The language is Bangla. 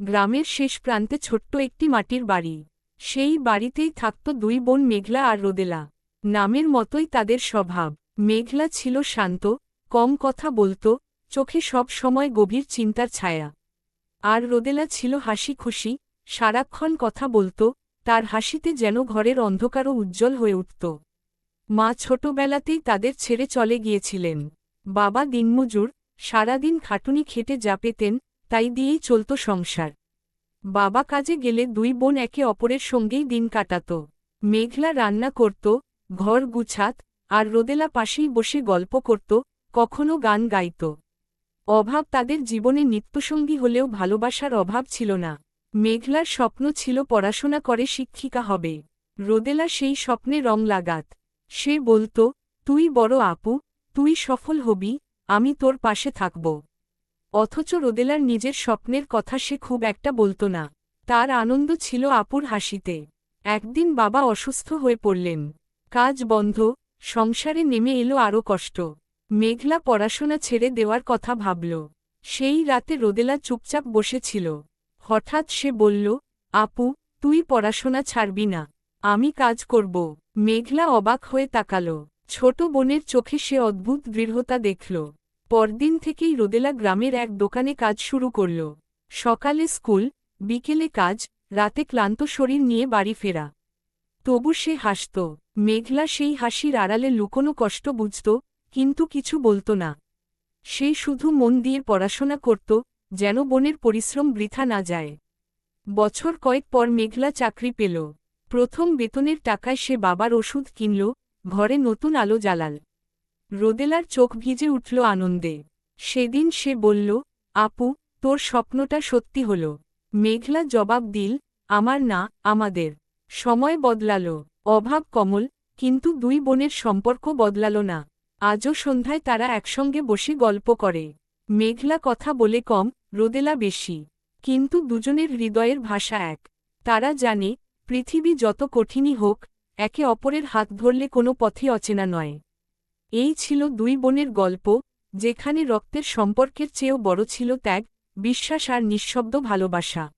গ্রামের শেষ প্রান্তে ছোট্ট একটি মাটির বাড়ি। সেই বাড়িতেই থাকত দুই বোন মেঘলা আর রোদেলা। নামের মতোই তাদের স্বভাব। মেঘলা ছিল শান্ত, কম কথা বলত, চোখে সব সময় গভীর চিন্তার ছায়া। আর রোদেলা ছিল হাসি খুশি, সারাক্ষণ কথা বলত, তার হাসিতে যেন ঘরের অন্ধকারও উজ্জ্বল হয়ে উঠত। মা ছোটবেলাতেই তাদের ছেড়ে চলে গিয়েছিলেন। বাবা দিনমজুর, সারাদিন খাটুনি খেটে যা পেতেন তাই দিয়েই চলত সংসার। বাবা কাজে গেলে দুই বোন একে অপরের সঙ্গেই দিন কাটাত। মেঘলা রান্না করত, ঘর গুছাত, আর রোদেলা পাশেই বসে গল্প করত, কখনো গান গাইত। অভাব তাদের জীবনে নিত্যসঙ্গী হলেও ভালোবাসার অভাব ছিল না। মেঘলার স্বপ্ন ছিল পড়াশোনা করে শিক্ষিকা হবে। রোদেলা সেই স্বপ্নে রং লাগাত। সে বলত, তুই বড় আপু, তুই সফল হবি, আমি তোর পাশে থাকব। অথচ রোদেলার নিজের স্বপ্নের কথা সে খুব একটা বলত না। তার আনন্দ ছিল আপুর হাসিতে। একদিন বাবা অসুস্থ হয়ে পড়লেন। কাজ বন্ধ, সংসারে নেমে এলো আরও কষ্ট। মেঘলা পড়াশোনা ছেড়ে দেওয়ার কথা ভাবল। সেই রাতে রোদেলা চুপচাপ বসেছিল। হঠাৎ সে বলল, আপু, তুই পড়াশোনা ছাড়বি না? আমি কাজ করব। মেঘলা অবাক হয়ে তাকাল। ছোট বোনের চোখে সে অদ্ভুত দৃঢ়তা দেখল। পরদিন থেকেই রোদেলা গ্রামের এক দোকানে কাজ শুরু করল। সকালে স্কুল, বিকেলে কাজ, রাতে ক্লান্ত শরীর নিয়ে বাড়ি ফেরা। তবু সে হাসত। মেঘলা সেই হাসির আড়ালে লুকোনো কষ্ট বুঝত, কিন্তু কিছু বলত না। সে শুধু মন দিয়ে পড়াশোনা করত, যেন বোনের পরিশ্রম বৃথা না যায়। বছর কয়েক পর মেঘলা চাকরি পেল। প্রথম বেতনের টাকায় সে বাবার ওষুধ কিনল, ঘরে নতুন আলো জ্বালাল। রোদেলার চোখ ভিজে উঠল আনন্দে। সেদিন সে বলল, আপু, তোর স্বপ্নটা সত্যি হল। মেঘলা জবাব দিল, আমার না, আমাদের। সময় বদলাল, অভাব কমল, কিন্তু দুই বোনের সম্পর্ক বদলাল না। আজও সন্ধ্যায় তারা একসঙ্গে বসে গল্প করে। মেঘলা কথা বলে কম, রোদেলা বেশি। কিন্তু দুজনের হৃদয়ের ভাষা এক। তারা জানে, পৃথিবী যত কঠিনই হোক, একে অপরের হাত ধরলে কোনো পথই অচেনা নয়। এই ছিল দুই বোনের গল্প, যেখানে রক্তের সম্পর্কের চেয়েও বড় ছিল ত্যাগ, বিশ্বাস আর নিঃশব্দ ভালোবাসা।